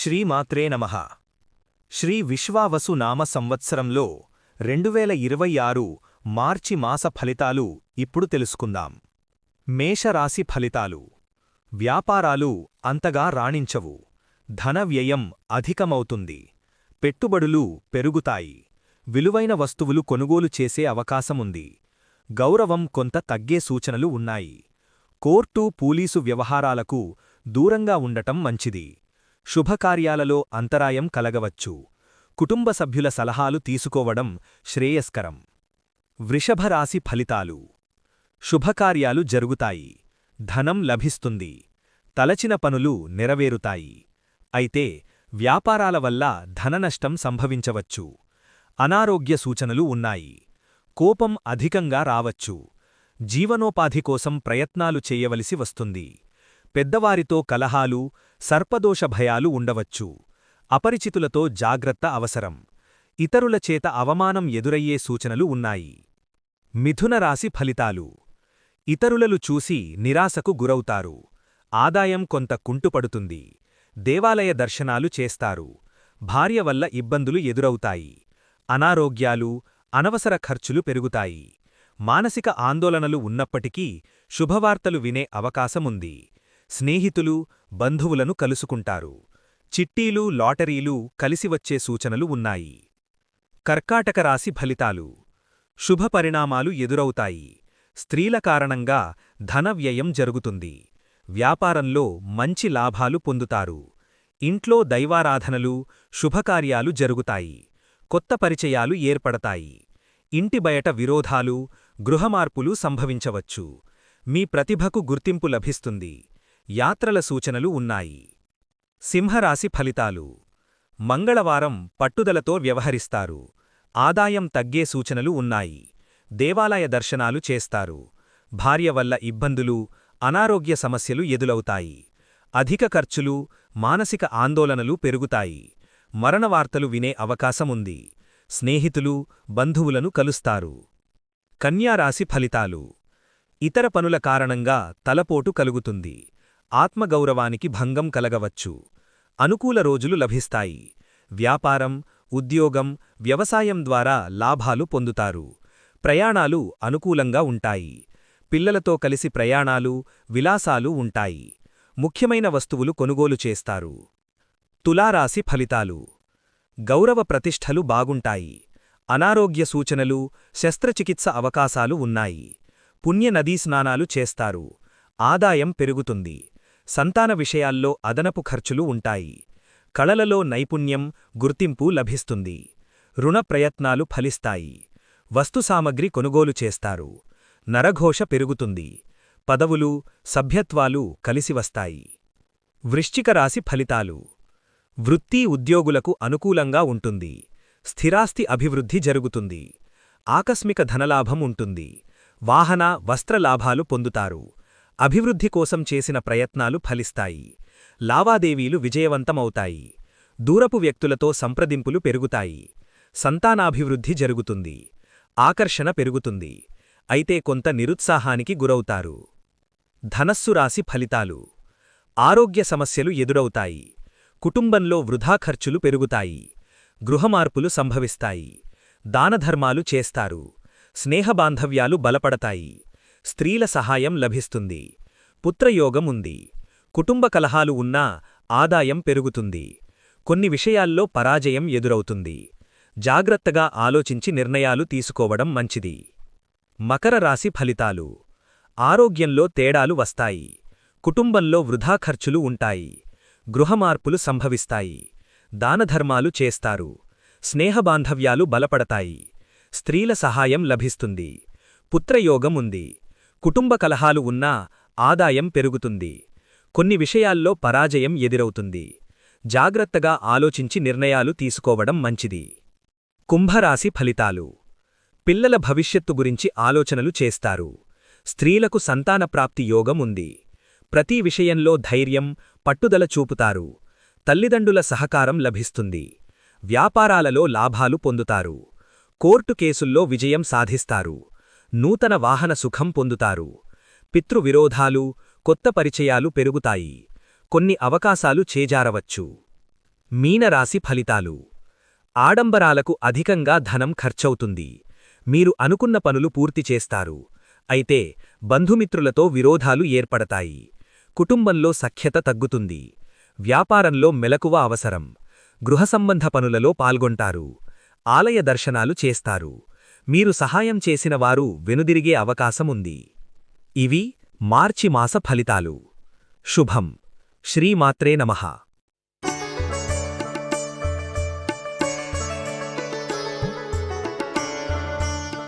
శ్రీమాత్రే నమః. శ్రీ విశ్వావసు నామ సంవత్సరంలో 2026 మార్చి మాస ఫలితాలు ఇప్పుడు తెలుసుకుందాం. మేషరాశి ఫలితాలు. వ్యాపారాలు అంతగా రాణించవు. ధన వ్యయం అధికమవుతుంది. పెట్టుబడులు పెరుగుతాయి. విలువైన వస్తువులు కొనుగోలు చేసే అవకాశముంది. గౌరవం కొంత తగ్గే సూచనలు ఉన్నాయి. కోర్టు పోలీసు వ్యవహారాలకు దూరంగా ఉండటం మంచిది. శుభకార్యాలలో అంతరాయం కలగవచ్చు. కుటుంబ సభ్యుల సలహాలు తీసుకోవడం శ్రేయస్కరం. వృషభరాశి ఫలితాలు. శుభకార్యాలు జరుగుతాయి. ధనం లభిస్తుంది. తలచిన పనులు నెరవేరుతాయి. అయితే వ్యాపారాల వల్ల ధననష్టం సంభవించవచ్చు. అనారోగ్య సూచనలు ఉన్నాయి. కోపం అధికంగా రావచ్చు. జీవనోపాధి కోసం ప్రయత్నాలు చేయవలసి వస్తుంది. పెద్దవారితో కలహాలు, సర్పదోష భయాలు ఉండవచ్చు. అపరిచితులతో జాగ్రత్త అవసరం. ఇతరుల చేత అవమానం ఎదురయ్యే సూచనలు ఉన్నాయి. మిథున రాశి ఫలితాలు. ఇతరులను చూసి నిరాశకు గురవుతారు. ఆదాయం కొంత కుంటుపడుతుంది. దేవాలయ దర్శనాలు చేస్తారు. భార్య వల్ల ఇబ్బందులు ఎదురవుతాయి. అనారోగ్యాలు, అనవసర ఖర్చులు పెరుగుతాయి. మానసిక ఆందోళనలు ఉన్నప్పటికీ శుభవార్తలు వినే అవకాశముంది. స్నేహితులు, బంధువులను కలుసుకుంటారు. చిట్టీలు, లాటరీలు కలిసివచ్చే సూచనలు ఉన్నాయి. కర్కాటక రాశి ఫలితాలు. శుభపరిణామాలు ఎదురవుతాయి. స్త్రీల కారణంగా ధన వ్యయం జరుగుతుంది. వ్యాపారంలో మంచి లాభాలు పొందుతారు. ఇంట్లో దైవారాధనలు, శుభకార్యాలు జరుగుతాయి. కొత్త పరిచయాలు ఏర్పడతాయి. ఇంటి బయట విరోధాలు, గృహమార్పులు సంభవించవచ్చు. మీ ప్రతిభకు గుర్తింపు లభిస్తుంది. యాత్రల సూచనలు ఉన్నాయి. సింహరాశి ఫలితాలు. మంగళవారం పట్టుదలతో వ్యవహరిస్తారు. ఆదాయం తగ్గే సూచనలు ఉన్నాయి. దేవాలయ దర్శనాలు చేస్తారు. భార్య వల్ల ఇబ్బందులు, అనారోగ్య సమస్యలు ఎదురవుతాయి. అధిక ఖర్చులు, మానసిక ఆందోళనలు పెరుగుతాయి. మరణవార్తలు వినే అవకాశముంది. స్నేహితులు, బంధువులను కలుస్తారు. కన్యారాశి ఫలితాలు. ఇతర పనుల కారణంగా తలపోటు కలుగుతుంది. ఆత్మగౌరవానికి భంగం కలగవచ్చు. అనుకూల రోజులు లభిస్తాయి. వ్యాపారం, ఉద్యోగం, వ్యవసాయం ద్వారా లాభాలు పొందుతారు. ప్రయాణాలు అనుకూలంగా ఉంటాయి. పిల్లలతో కలిసి ప్రయాణాలు, విలాసాలు ఉంటాయి. ముఖ్యమైన వస్తువులు కొనుగోలు చేస్తారు. తులారాశి ఫలితాలు. గౌరవ ప్రతిష్ఠలు బాగుంటాయి. అనారోగ్య సూచనలు, శస్త్రచికిత్స అవకాశాలు ఉన్నాయి. పుణ్య నదీ స్నానాలు చేస్తారు. ఆదాయం పెరుగుతుంది. సంతాన విషయాల్లో అదనపు ఖర్చులు ఉంటాయి. కళలలో నైపుణ్యం, గుర్తింపు లభిస్తుంది. రుణ ప్రయత్నాలు ఫలిస్తాయి. వస్తుసామగ్రి కొనుగోలు చేస్తారు. నరఘోష పెరుగుతుంది. పదవులు, సభ్యత్వాలు కలిసివస్తాయి. వృశ్చిక రాశి ఫలితాలు. వృత్తి ఉద్యోగులకు అనుకూలంగా ఉంటుంది. స్థిరాస్తి అభివృద్ధి జరుగుతుంది. ఆకస్మిక ధనలాభం ఉంటుంది. వాహన, వస్త్రలాభాలు పొందుతారు. అభివృద్ధి కోసం చేసిన ప్రయత్నాలు ఫలిస్తాయి. లావాదేవీలు విజయవంతమవుతాయి. దూరపు వ్యక్తులతో సంప్రదింపులు పెరుగుతాయి. సంతానాభివృద్ధి జరుగుతుంది. ఆకర్షణ పెరుగుతుంది. అయితే కొంత నిరుత్సాహానికి గురవుతారు. ధనస్సు రాశి ఫలితాలు. ఆరోగ్య సమస్యలు ఎదురవుతాయి. కుటుంబంలో వృధా ఖర్చులు పెరుగుతాయి. గృహమార్పులు సంభవిస్తాయి. దానధర్మాలు చేస్తారు. స్నేహబాంధవ్యాలు బలపడతాయి. స్త్రీల సహాయం లభిస్తుంది. పుత్రయోగం ఉంది. కుటుంబ కలహాలు ఉన్నా ఆదాయం పెరుగుతుంది. కొన్ని విషయాల్లో పరాజయం ఎదురవుతుంది. జాగ్రత్తగా ఆలోచించి నిర్ణయాలు తీసుకోవడం మంచిది. మకర రాశి ఫలితాలు. ఆరోగ్యంలో తేడాలు వస్తాయి. కుటుంబంలో వృధా ఖర్చులు ఉంటాయి. గృహమార్పులు సంభవిస్తాయి. దానధర్మాలు చేస్తారు. స్నేహబాంధవ్యాలు బలపడతాయి. స్త్రీల సహాయం లభిస్తుంది. పుత్రయోగం ఉంది. కుటుంబ కలహాలు ఉన్నా ఆదాయం పెరుగుతుంది. కొన్ని విషయాల్లో పరాజయం ఎదురవుతుంది. జాగ్రత్తగా ఆలోచించి నిర్ణయాలు తీసుకోవడం మంచిది. కుంభరాశి ఫలితాలు. పిల్లల భవిష్యత్తు గురించి ఆలోచనలు చేస్తారు. స్త్రీలకు సంతానప్రాప్తి యోగం ఉంది. ప్రతి విషయంలో ధైర్యం, పట్టుదల చూపుతారు. తల్లిదండ్రుల సహకారం లభిస్తుంది. వ్యాపారాలలో లాభాలు పొందుతారు. కోర్టు కేసుల్లో విజయం సాధిస్తారు. నూతన వాహన సుఖం పొందుతారు. పితృవిరోధాలు, కొత్త పరిచయాలు పెరుగుతాయి. కొన్ని అవకాశాలు చేజారవచ్చు. మీనరాశి ఫలితాలు. ఆడంబరాలకు అధికంగా ధనం ఖర్చవుతుంది. మీరు అనుకున్న పనులు పూర్తి చేస్తారు. అయితే బంధుమిత్రులతో విరోధాలు ఏర్పడతాయి. కుటుంబంలో సఖ్యత తగ్గుతుంది. వ్యాపారంలో మెలకువ అవసరం. గృహసంబంధ పనులలో పాల్గొంటారు. ఆలయ దర్శనాలు చేస్తారు. మీరు సహాయం చేసిన వారు వెనుదిరిగే అవకాశముంది. ఇవి మార్చి మాస ఫలితాలు. శుభం. శ్రీమాత్రే నమః.